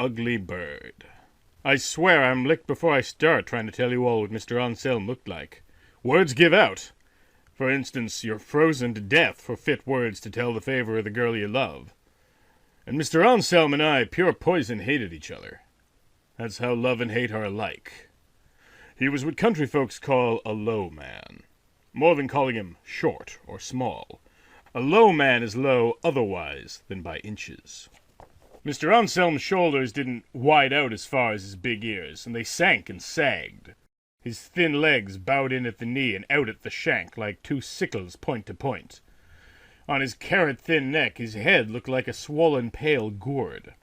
ugly bird. I swear I'm licked before I start trying to tell you all what Mr. Anselm looked like. Words give out. For instance, you're frozen to death for fit words to tell the favor of the girl you love. And Mr. Anselm and I, pure poison, hated each other. That's how love and hate are alike. He was what country folks call a low man. More than calling him short or small. A low man is low otherwise than by inches. Mr. Anselm's shoulders didn't wide out as far as his big ears, and they sank and sagged. His thin legs bowed in at the knee and out at the shank like two sickles point to point. On his carrot-thin neck his head looked like a swollen pale gourd.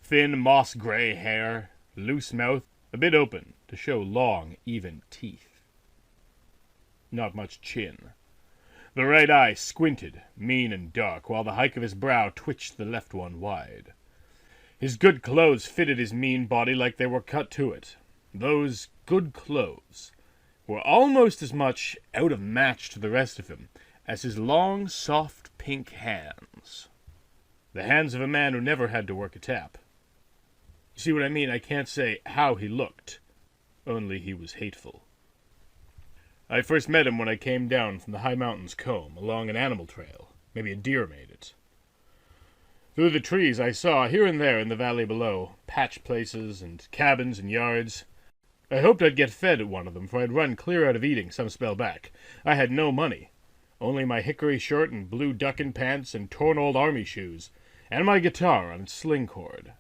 Thin moss-gray hair, loose mouth, a bit open to show long, even teeth. Not much chin. The right eye squinted, mean and dark, while the hike of his brow twitched the left one wide. His good clothes fitted his mean body like they were cut to it. Those good clothes were almost as much out of match to the rest of him as his long, soft, pink hands. The hands of a man who never had to work a tap. You see what I mean? I can't say how he looked, only he was hateful. I first met him when I came down from the high mountains comb, along an animal trail. Maybe a deer made it. Through the trees I saw, here and there in the valley below, patch places and cabins and yards. I hoped I'd get fed at one of them, for I'd run clear out of eating some spell back. I had no money, only my hickory shirt and blue duckin' pants and torn old army shoes, and my guitar on its sling cord.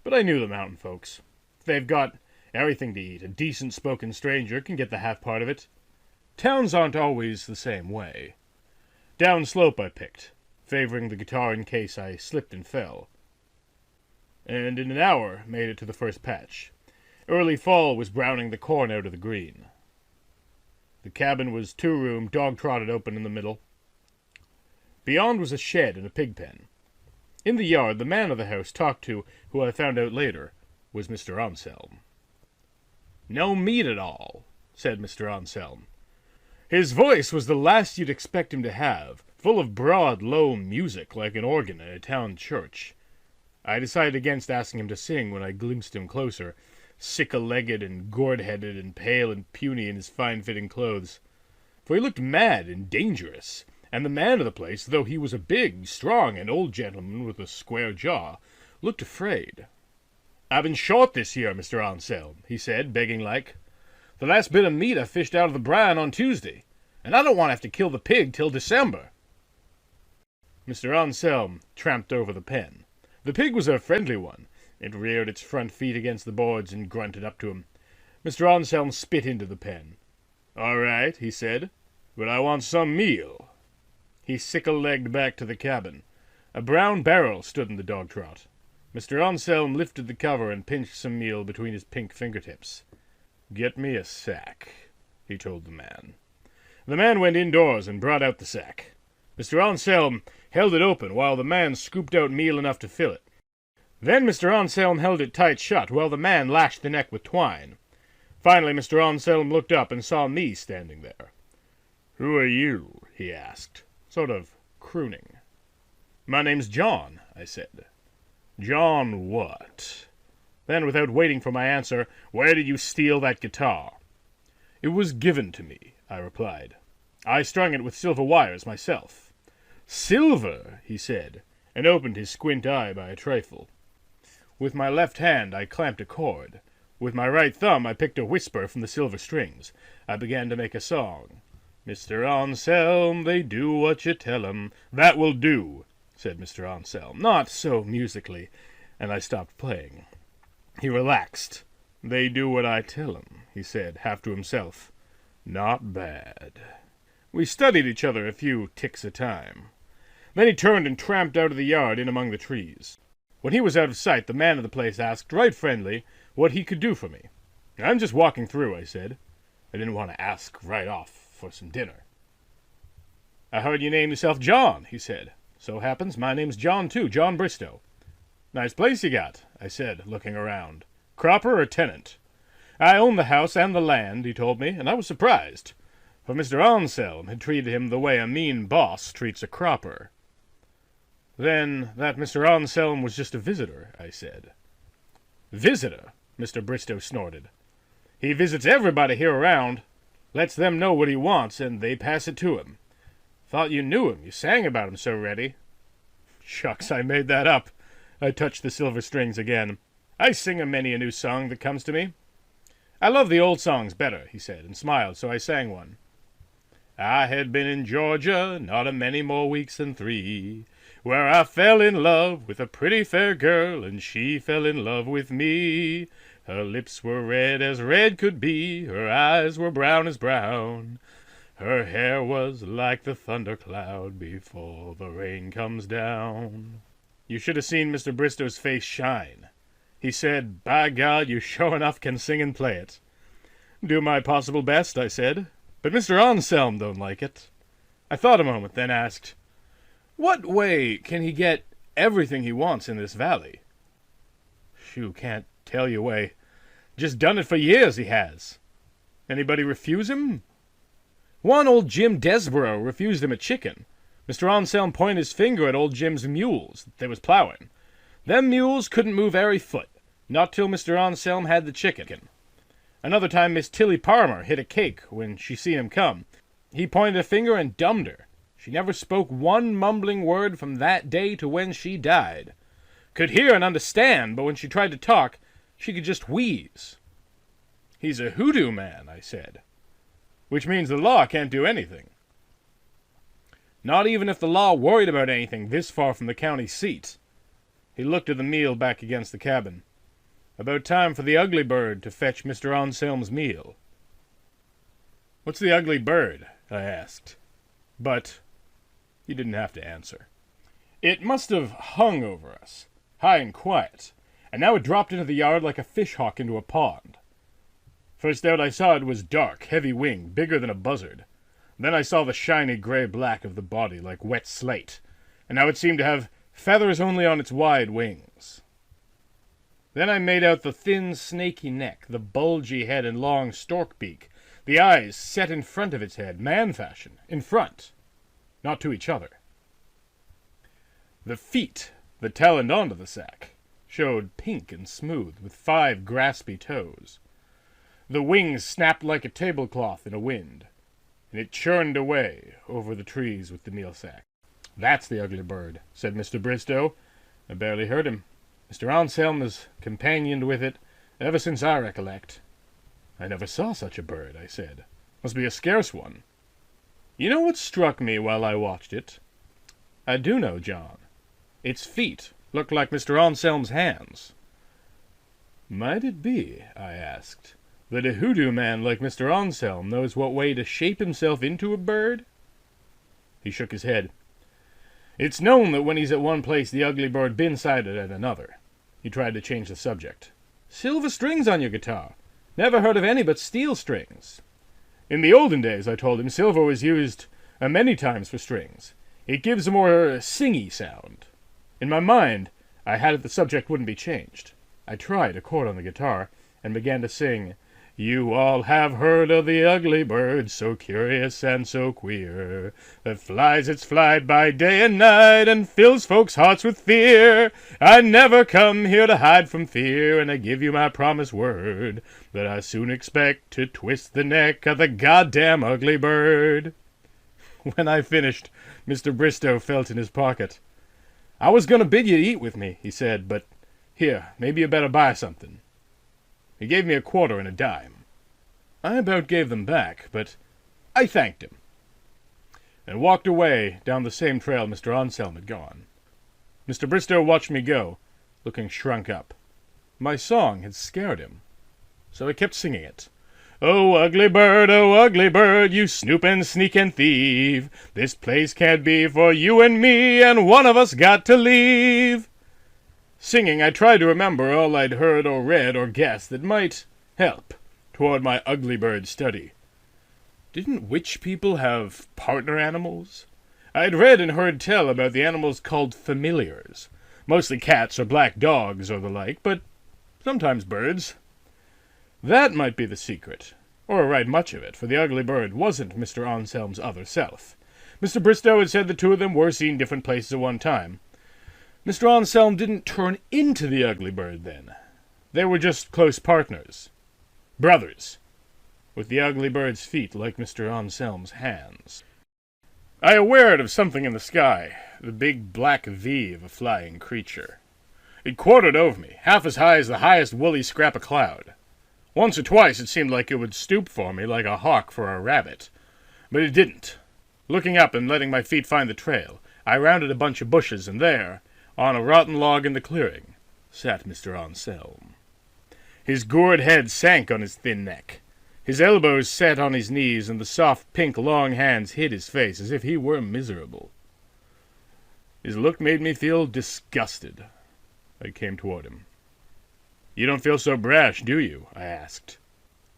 But I knew the mountain folks. If they've got everything to eat, a decent-spoken stranger can get the half part of it. Towns aren't always the same way. Down slope I picked, favoring the guitar in case I slipped and fell. And in an hour made it to the first patch. Early fall was browning the corn out of the green. The cabin was two-room, dog-trotted open in the middle. Beyond was a shed and a pig pen. In the yard, the man of the house talked to, who I found out later, was Mr. Anselm. "No meat at all," said Mr. Anselm. His voice was the last you'd expect him to have, full of broad, low music like an organ in a town church. I decided against asking him to sing when I glimpsed him closer, sickle-legged and gourd-headed and pale and puny in his fine-fitting clothes. For he looked mad and dangerous, and the man of the place, though he was a big, strong, and old gentleman with a square jaw, looked afraid. "I've been short this year, Mr. Anselm," he said, begging like. "The last bit of meat I fished out of the brine on Tuesday, and I don't want to have to kill the pig till December." Mr. Anselm tramped over the pen. The pig was a friendly one. It reared its front feet against the boards and grunted up to him. Mr. Anselm spit into the pen. "All right," he said, "but I want some meal." He sickle-legged back to the cabin. A brown barrel stood in the dog-trot. Mr. Anselm lifted the cover and pinched some meal between his pink fingertips. "Get me a sack," he told the man. The man went indoors and brought out the sack. Mr. Anselm held it open while the man scooped out meal enough to fill it. Then Mr. Anselm held it tight shut while the man lashed the neck with twine. Finally Mr. Anselm looked up and saw me standing there. "Who are you?" he asked, sort of crooning. "My name's John," I said. "John what?" Then, without waiting for my answer, "Where did you steal that guitar?" "It was given to me," I replied. "I strung it with silver wires myself." "Silver?" he said, and opened his squint eye by a trifle. With my left hand I clamped a chord. With my right thumb I picked a whisper from the silver strings. I began to make a song. "Mr. Anselm, they do what you tell 'em." "That will do," said Mr. Anselm, not so musically, and I stopped playing. He relaxed. "They do what I tell 'em," he said, half to himself. "Not bad." We studied each other a few ticks a time. Then he turned and tramped out of the yard in among the trees. When he was out of sight, the man of the place asked, right friendly, what he could do for me. "I'm just walking through," I said. I didn't want to ask right off for some dinner. "I heard you name yourself John," he said. "So happens my name's John, too, John Bristow." "Nice place you got," I said, looking around. "Cropper or tenant?" "I own the house and the land," he told me, and I was surprised, for Mr. Anselm had treated him the way a mean boss treats a cropper. "Then that Mr. Anselm was just a visitor," I said. "Visitor?" Mr. Bristow snorted. "He visits everybody here around, lets them know what he wants, and they pass it to him. Thought you knew him. You sang about him so ready." "Shucks, I made that up." I touched the silver strings again. "I sing a many a new song that comes to me." "I love the old songs better," he said, and smiled, so I sang one. "I had been in Georgia not a many more weeks than 3, where I fell in love with a pretty fair girl, and she fell in love with me. Her lips were red as red could be, her eyes were brown as brown. Her hair was like the thundercloud before the rain comes down." You should have seen Mr. Bristow's face shine. He said, "By God, you sure enough can sing and play it." "Do my possible best," I said, "but Mr. Anselm don't like it." I thought a moment, then asked, "What way can he get everything he wants in this valley?" "Shoo, can't tell you way. Just done it for years, he has." "Anybody refuse him?" "One old Jim Desborough refused him a chicken. Mr. Anselm pointed his finger at old Jim's mules they was plowing. Them mules couldn't move ary foot, not till Mr. Anselm had the chicken. Another time Miss Tilly Parmer hit a cake when she seen him come. He pointed a finger and dumbed her. She never spoke one mumbling word from that day to when she died. Could hear and understand, but when she tried to talk, she could just wheeze." "He's a hoodoo man," I said. "Which means the law can't do anything." "Not even if the law worried about anything this far from the county seat." He looked at the meal back against the cabin. "About time for the ugly bird to fetch Mr. Anselm's meal." "What's the ugly bird?" I asked. But he didn't have to answer. It must have hung over us, high and quiet, and now it dropped into the yard like a fish-hawk into a pond. First out I saw it was dark, heavy wing, bigger than a buzzard. Then I saw the shiny gray-black of the body like wet slate, and now it seemed to have feathers only on its wide wings. Then I made out the thin, snaky neck, the bulgy head and long stork beak, the eyes set in front of its head, man-fashion, in front, not to each other. The feet, that taloned onto the sack, showed pink and smooth, with 5 graspy toes. The wings snapped like a tablecloth in a wind, and it churned away over the trees with the meal sack. "That's the ugly bird," said Mr. Bristow. I barely heard him. "Mr. Anselm has companioned with it ever since I recollect." "I never saw such a bird," I said. "Must be a scarce one." "You know what struck me while I watched it?" "I do know, John. Its feet looked like Mr. Anselm's hands." "Might it be," I asked, "that a hoodoo man like Mr. Anselm knows what way to shape himself into a bird?" He shook his head. "It's known that when he's at one place the ugly bird bin sighted at another." He tried to change the subject. "Silver strings on your guitar. Never heard of any but steel strings." "In the olden days," I told him, "silver was used many times for strings. It gives a more singy sound." In my mind, I had it the subject wouldn't be changed. I tried a chord on the guitar, and began to sing, "You all have heard of the ugly bird, so curious and so queer, that flies its flight by day and night, and fills folks' hearts with fear. I never come here to hide from fear, and I give you my promised word, that I soon expect to twist the neck of the goddamn ugly bird." When I finished, Mr. Bristow felt in his pocket. "I was going to bid you eat with me," he said, "but here, maybe you better buy something." He gave me a quarter and a dime. I about gave them back, but I thanked him, and walked away down the same trail Mr. Anselm had gone. Mr. Bristow watched me go, looking shrunk up. My song had scared him, so I kept singing it. Oh, ugly bird, you snoop and sneak and thieve. This place can't be for you and me, and one of us got to leave." Singing, I tried to remember all I'd heard or read or guessed that might help toward my ugly bird study. Didn't witch people have partner animals? I'd read and heard tell about the animals called familiars, mostly cats or black dogs or the like, but sometimes birds. That might be the secret, or right much of it, for the ugly bird wasn't Mr. Anselm's other self. Mr. Bristow had said the two of them were seen different places at one time. Mr. Anselm didn't turn into the ugly bird, then. They were just close partners. Brothers. With the ugly bird's feet like Mr. Anselm's hands. I awared of something in the sky, the big black V of a flying creature. It quartered over me, half as high as the highest woolly scrap of cloud. Once or twice it seemed like it would stoop for me like a hawk for a rabbit. But it didn't. Looking up and letting my feet find the trail, I rounded a bunch of bushes, and there, on a rotten log in the clearing, sat Mr. Anselm. His gourd head sank on his thin neck. His elbows sat on his knees, and the soft, pink, long hands hid his face as if he were miserable. His look made me feel disgusted. I came toward him. "You don't feel so brash, do you?" I asked.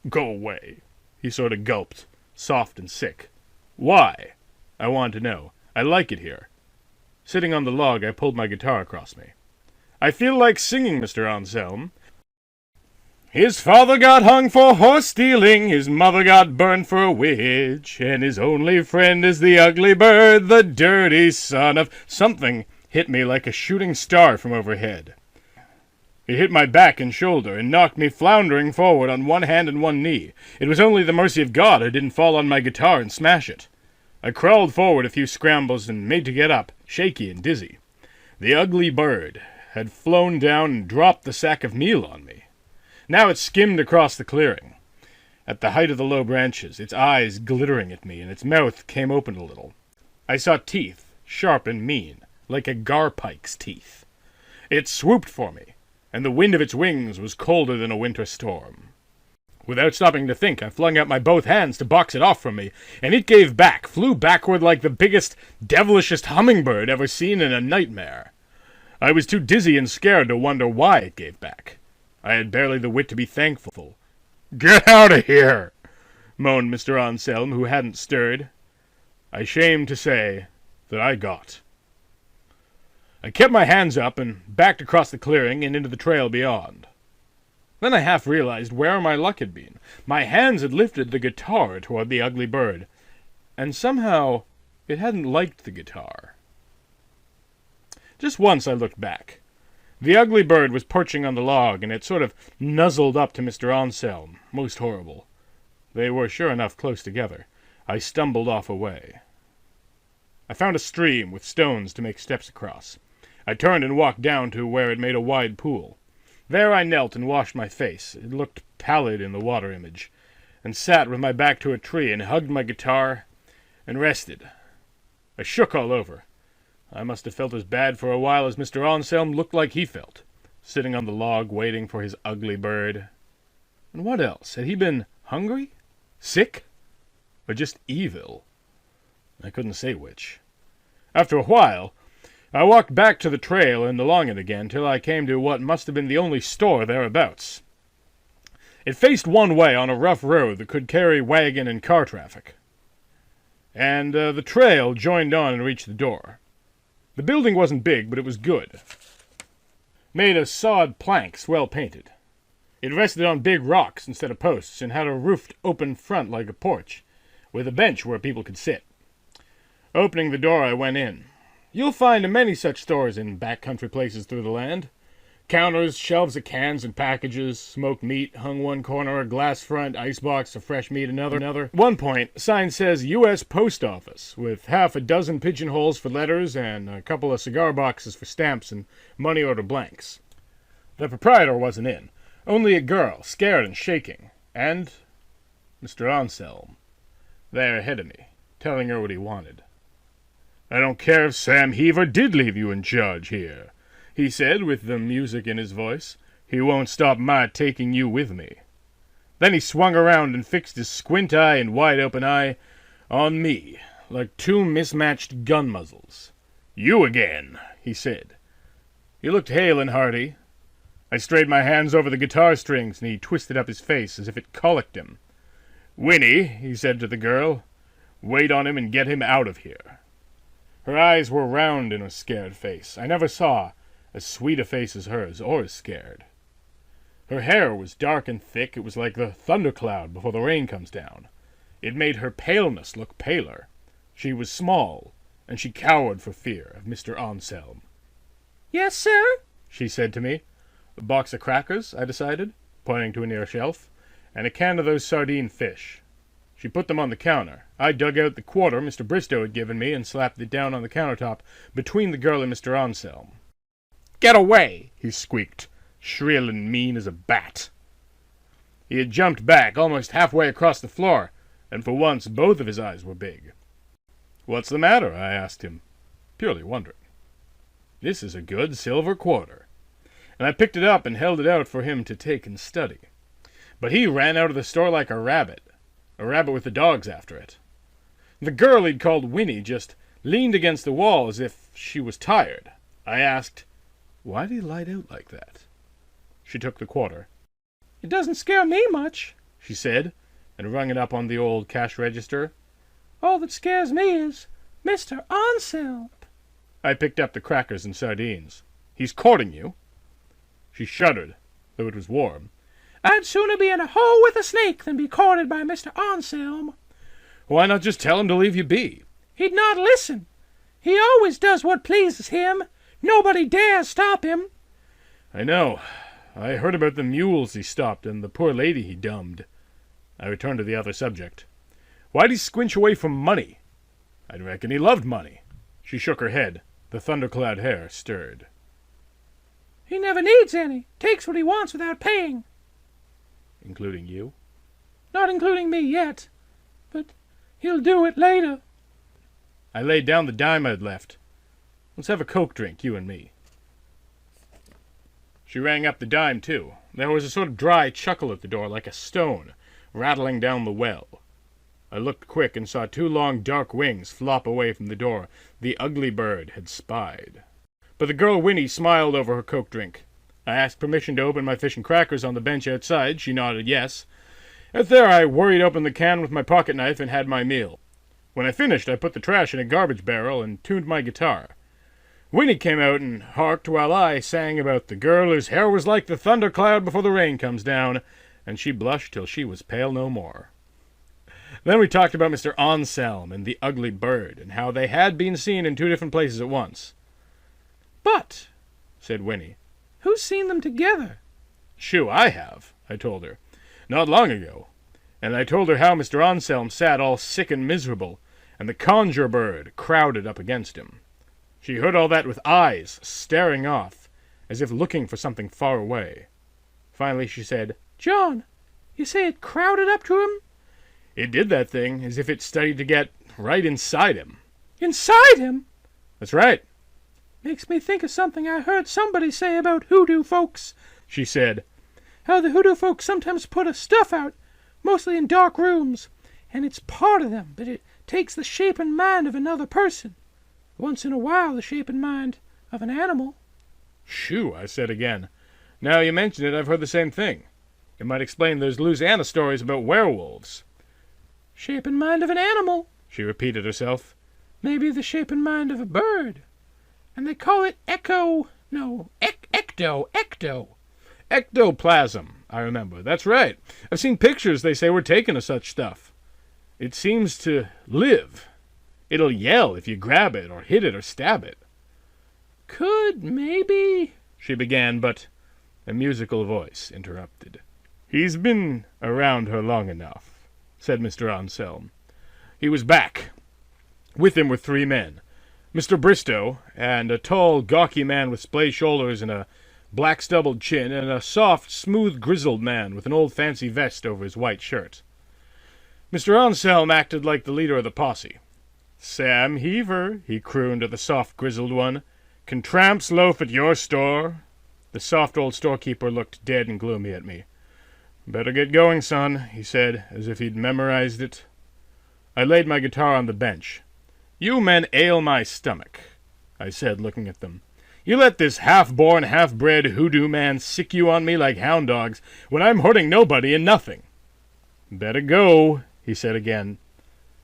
"Go away." He sort of gulped, soft and sick. "Why?" I wanted to know. "I like it here." Sitting on the log, I pulled my guitar across me. "I feel like singing, Mr. Anselm. His father got hung for horse stealing, his mother got burned for a witch, and his only friend is the ugly bird, the dirty son of—" Something hit me like a shooting star from overhead. It hit my back and shoulder, and knocked me floundering forward on one hand and one knee. It was only the mercy of God I didn't fall on my guitar and smash it. I crawled forward a few scrambles and made to get up, shaky and dizzy. The ugly bird had flown down and dropped the sack of meal on me. Now it skimmed across the clearing. At the height of the low branches, its eyes glittering at me, and its mouth came open a little. I saw teeth, sharp and mean, like a garpike's teeth. It swooped for me, and the wind of its wings was colder than a winter storm. Without stopping to think, I flung out my both hands to box it off from me, and it gave back, flew backward like the biggest, devilishest hummingbird ever seen in a nightmare. I was too dizzy and scared to wonder why it gave back. I had barely the wit to be thankful. "Get out of here!" moaned Mr. Anselm, who hadn't stirred. I shame to say that I got. I kept my hands up and backed across the clearing and into the trail beyond. Then I half realized where my luck had been. My hands had lifted the guitar toward the ugly bird, and somehow it hadn't liked the guitar. Just once I looked back. The ugly bird was perching on the log, and it sort of nuzzled up to Mr. Anselm. Most horrible. They were sure enough close together. I stumbled off away. I found a stream with stones to make steps across. I turned and walked down to where it made a wide pool. There I knelt and washed my face. It looked pallid in the water image, and sat with my back to a tree and hugged my guitar and rested. I shook all over. I must have felt as bad for a while as Mr. Anselm looked like he felt, sitting on the log waiting for his ugly bird. And what else? Had he been hungry? Sick? Or just evil? I couldn't say which. After a while, I walked back to the trail and along it again till I came to what must have been the only store thereabouts. It faced one way on a rough road that could carry wagon and car traffic. And the trail joined on and reached the door. The building wasn't big, but it was good. Made of sawed planks, well painted. It rested on big rocks instead of posts, and had a roofed open front like a porch, with a bench where people could sit. Opening the door, I went in. You'll find many such stores in back-country places through the land. Counters, shelves of cans and packages, smoked meat hung one corner, a glass front, icebox of fresh meat another. At one point, a sign says U.S. Post Office, with half a dozen pigeonholes for letters and a couple of cigar boxes for stamps and money order blanks. The proprietor wasn't in, only a girl, scared and shaking, and Mr. Anselm, there ahead of me, telling her what he wanted. "I don't care if Sam Heaver did leave you in charge here," he said, with the music in his voice. "He won't stop my taking you with me." Then he swung around and fixed his squint eye and wide-open eye on me, like two mismatched gun muzzles. "You again," he said. He looked hale and hearty. I strayed my hands over the guitar strings, and he twisted up his face as if it colicked him. "Winnie," he said to the girl, "wait on him and get him out of here." Her eyes were round in a scared face. I never saw as sweet a face as hers, or as scared. Her hair was dark and thick. It was like the thundercloud before the rain comes down. It made her paleness look paler. She was small, and she cowered for fear of Mr. Anselm. "Yes, sir?" she said to me. A box of crackers, I decided, pointing to a near shelf, and a can of those sardine fish. She put them on the counter. I dug out the quarter Mr. Bristow had given me and slapped it down on the countertop between the girl and Mr. Anselm. "Get away!" he squeaked, shrill and mean as a bat. He had jumped back almost halfway across the floor, and for once both of his eyes were big. "What's the matter?" I asked him, purely wondering. "This is a good silver quarter," and I picked it up and held it out for him to take and study. But he ran out of the store like a rabbit with the dogs after it. The girl he'd called Winnie just leaned against the wall as if she was tired. I asked, "Why'd he light out like that?" She took the quarter. "It doesn't scare me much," she said, and rung it up on the old cash register. "All that scares me is Mr. Anselm." I picked up the crackers and sardines. "He's courting you?" She shuddered, though it was warm. "I'd sooner be in a hole with a snake than be courted by Mr. Anselm." "Why not just tell him to leave you be?" "He'd not listen. He always does what pleases him. Nobody dares stop him." "I know. I heard about the mules he stopped and the poor lady he dumbed." I returned to the other subject. "Why'd he squinch away from money?" "I reckon he loved money." She shook her head. The thundercloud hair stirred. "He never needs any. Takes what he wants without paying." "Including you?" "Not including me yet. But he'll do it later." I laid down the dime I'd left. "Let's have a Coke drink, you and me." She rang up the dime, too. There was a sort of dry chuckle at the door, like a stone, rattling down the well. I looked quick and saw two long dark wings flop away from the door. The ugly bird had spied. But the girl Winnie smiled over her Coke drink. I asked permission to open my fish and crackers on the bench outside. She nodded yes. Out there I worried open the can with my pocket knife and had my meal. When I finished, I put the trash in a garbage barrel and tuned my guitar. Winnie came out and harked while I sang about the girl whose hair was like the thundercloud before the rain comes down, and she blushed till she was pale no more. Then we talked about Mr. Anselm and the ugly bird, and how they had been seen in two different places at once. "But," said Winnie, "who's seen them together?" "Shoo, I have," I told her. "Not long ago." And I told her how Mr. Anselm sat all sick and miserable, and the conjure bird crowded up against him. She heard all that with eyes staring off, as if looking for something far away. Finally she said, "John, you say it crowded up to him?" "It did that thing, as if it studied to get right inside him." "Inside him?" "That's right." "Makes me think of something I heard somebody say about hoodoo folks," she said. "How the hoodoo folks sometimes put a stuff out, mostly in dark rooms, and it's part of them, but it takes the shape and mind of another person. Once in a while the shape and mind of an animal." "Shoo," I said again. "Now you mention it, I've heard the same thing. It might explain those Louisiana stories about werewolves." "Shape and mind of an animal," she repeated herself. "Maybe the shape and mind of a bird. And they call it ecto... Ectoplasm, I remember. That's right. I've seen pictures they say were taken of such stuff. It seems to live. It'll yell if you grab it or hit it or stab it." "Could maybe..." she began, but a musical voice interrupted. "He's been around her long enough," said Mr. Anselm. He was back. With him were three men. Mr. Bristow, and a tall, gawky man with splay shoulders and a black stubbled chin, and a soft, smooth, grizzled man with an old fancy vest over his white shirt. Mr. Anselm acted like the leader of the posse. "Sam Heaver," he crooned to the soft, grizzled one. "Can tramps loaf at your store?" The soft old storekeeper looked dead and gloomy at me. "Better get going, son," he said, as if he'd memorized it. I laid my guitar on the bench. "You men ail my stomach," I said, looking at them. "You let this half-born, half-bred hoodoo man sick you on me like hound dogs, when I'm hurting nobody and nothing." "Better go," he said again.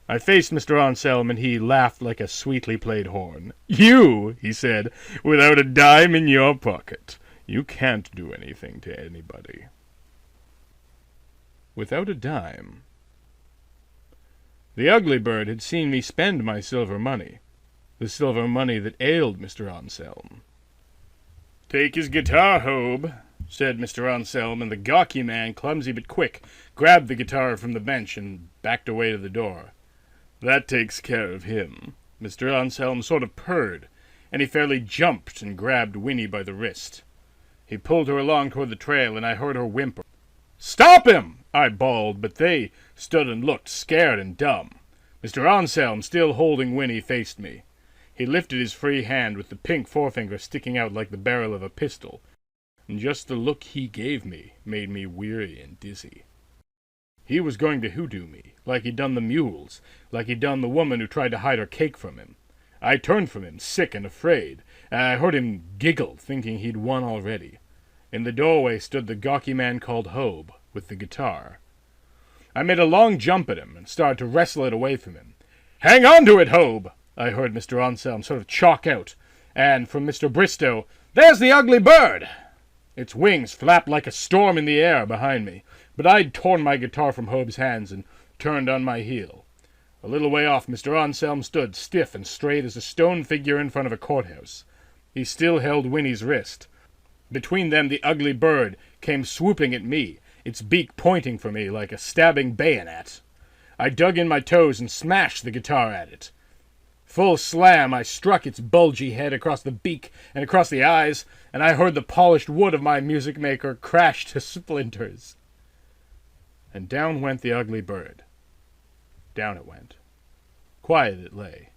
I faced Mr. Anselm, and he laughed like a sweetly played horn. "You," he said, "without a dime in your pocket. You can't do anything to anybody." Without a dime. The ugly bird had seen me spend my silver money, the silver money that ailed Mr. Anselm. "Take his guitar, Hobe," said Mr. Anselm, and the gawky man, clumsy but quick, grabbed the guitar from the bench and backed away to the door. "That takes care of him." Mr. Anselm sort of purred, and he fairly jumped and grabbed Winnie by the wrist. He pulled her along toward the trail, and I heard her whimper. "Stop him!" I bawled, but they stood and looked, scared and dumb. Mr. Anselm, still holding Winnie, faced me. He lifted his free hand with the pink forefinger sticking out like the barrel of a pistol, and just the look he gave me made me weary and dizzy. He was going to hoodoo me, like he'd done the mules, like he'd done the woman who tried to hide her cake from him. I turned from him, sick and afraid, and I heard him giggle, thinking he'd won already. In the doorway stood the gawky man called Hobe, with the guitar. I made a long jump at him and started to wrestle it away from him. "Hang on to it, Hobe!" I heard Mr. Anselm sort of chalk out, and from Mr. Bristow, "There's the ugly bird!" Its wings flapped like a storm in the air behind me, but I'd torn my guitar from Hobe's hands and turned on my heel. A little way off, Mr. Anselm stood, stiff and straight as a stone figure in front of a courthouse. He still held Winnie's wrist. Between them, the ugly bird came swooping at me, its beak pointing for me like a stabbing bayonet. I dug in my toes and smashed the guitar at it. Full slam, I struck its bulgy head across the beak and across the eyes, and I heard the polished wood of my music maker crash to splinters. And down went the ugly bird. Down it went. Quiet it lay.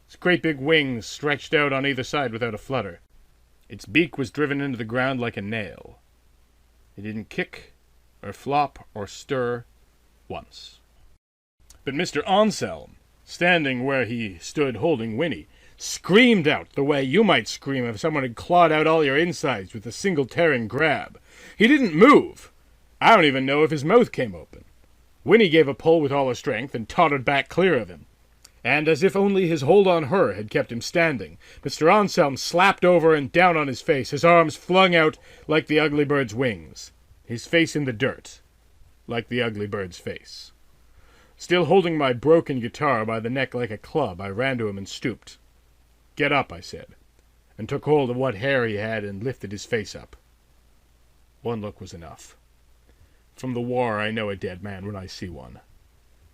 Its great big wings stretched out on either side without a flutter. Its beak was driven into the ground like a nail. It didn't kick, or flop, or stir once. But Mr. Anselm, standing where he stood holding Winnie, screamed out the way you might scream if someone had clawed out all your insides with a single tearing grab. He didn't move. I don't even know if his mouth came open. Winnie gave a pull with all her strength and tottered back clear of him. And as if only his hold on her had kept him standing, Mr. Anselm slapped over and down on his face, his arms flung out like the ugly bird's wings, his face in the dirt, like the ugly bird's face. Still holding my broken guitar by the neck like a club, I ran to him and stooped. "Get up," I said, and took hold of what hair he had and lifted his face up. One look was enough. From the war, I know a dead man when I see one.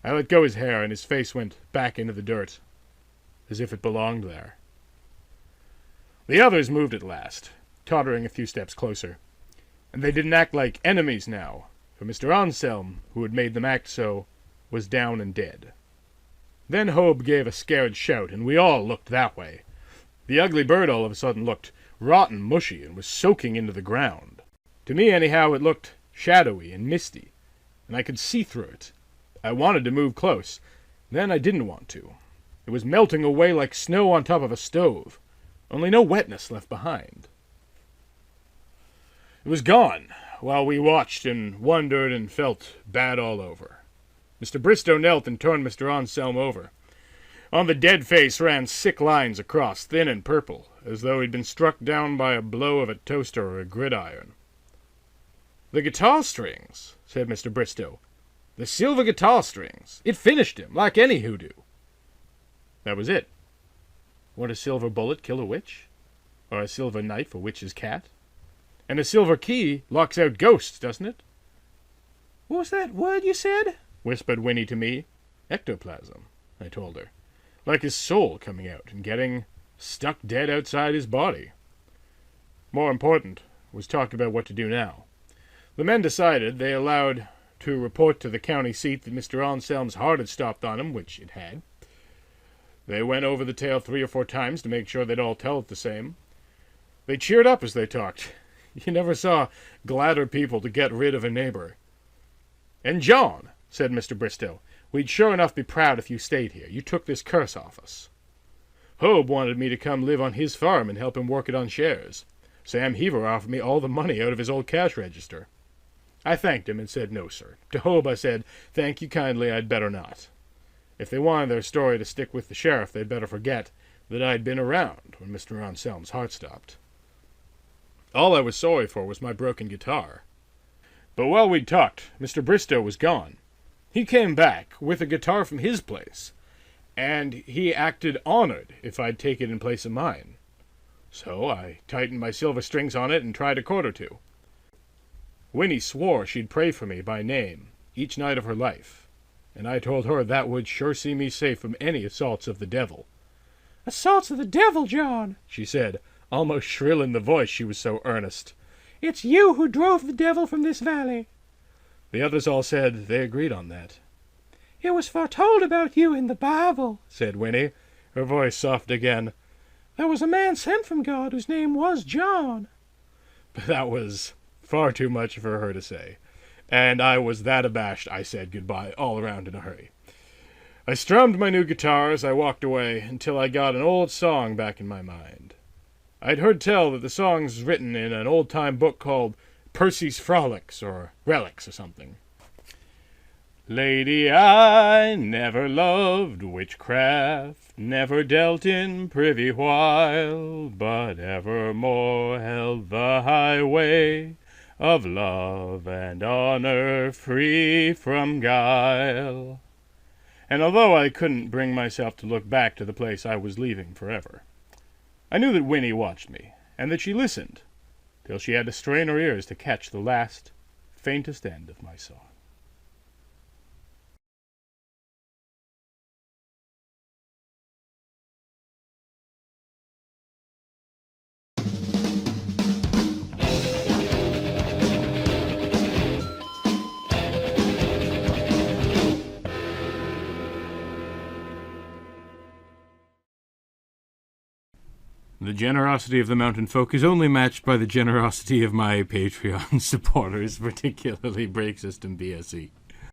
I let go his hair, and his face went back into the dirt, as if it belonged there. The others moved at last, tottering a few steps closer, and they didn't act like enemies now, for Mr. Anselm, who had made them act so, was down and dead. Then Hobe gave a scared shout, and we all looked that way. The ugly bird all of a sudden looked rotten mushy and was soaking into the ground. To me, anyhow, it looked shadowy and misty, and I could see through it. I wanted to move close. Then I didn't want to. It was melting away like snow on top of a stove, only no wetness left behind. It was gone, while we watched and wondered and felt bad all over. Mr. Bristow knelt and turned Mr. Anselm over. On the dead face ran sick lines across, thin and purple, as though he'd been struck down by a blow of a toaster or a gridiron. "The guitar strings," said Mr. Bristow. "The silver guitar strings. It finished him, like any hoodoo." That was it. Won't a silver bullet kill a witch? Or a silver knife a witch's cat? And a silver key locks out ghosts, doesn't it? "What was that word you said?" whispered Winnie to me. "Ectoplasm," I told her. Like his soul coming out and getting stuck dead outside his body. More important was talk about what to do now. The men decided they allowed to report to the county seat that Mr. Anselm's heart had stopped on him, which it had. They went over the tale 3 or 4 times to make sure they'd all tell it the same. They cheered up as they talked. You never saw gladder people to get rid of a neighbor. "And John," said Mr. Bristow, "we'd sure enough be proud if you stayed here. You took this curse off us." Hobe wanted me to come live on his farm and help him work it on shares. Sam Heaver offered me all the money out of his old cash register. I thanked him and said, "No, sir." To Hobe I said, "Thank you kindly, I'd better not." If they wanted their story to stick with the sheriff, they'd better forget that I'd been around when Mr. Anselm's heart stopped. All I was sorry for was my broken guitar. But while we'd talked, Mr. Bristow was gone. He came back with a guitar from his place, and he acted honored if I'd take it in place of mine. So I tightened my silver strings on it and tried a chord or two. Winnie swore she'd pray for me by name each night of her life, and I told her that would sure see me safe from any assaults of the devil. "Assaults of the devil, John," she said, almost shrill in the voice, she was so earnest. "It's you who drove the devil from this valley." The others all said they agreed on that. "It was foretold about you in the Bible," said Winnie, her voice soft again. "There was a man sent from God whose name was John." But that was far too much for her to say, and I was that abashed I said goodbye all around in a hurry. I strummed my new guitar as I walked away until I got an old song back in my mind. I'd heard tell that the song's written in an old-time book called Percy's Frolics or Relics or something. Lady, I never loved witchcraft, never dealt in privy wile, but evermore held the highway of love and honor free from guile. And although I couldn't bring myself to look back to the place I was leaving forever, I knew that Winnie watched me, and that she listened, till she had to strain her ears to catch the last, faintest end of my song. The generosity of the mountain folk is only matched by the generosity of my Patreon supporters, particularly Break System BSE.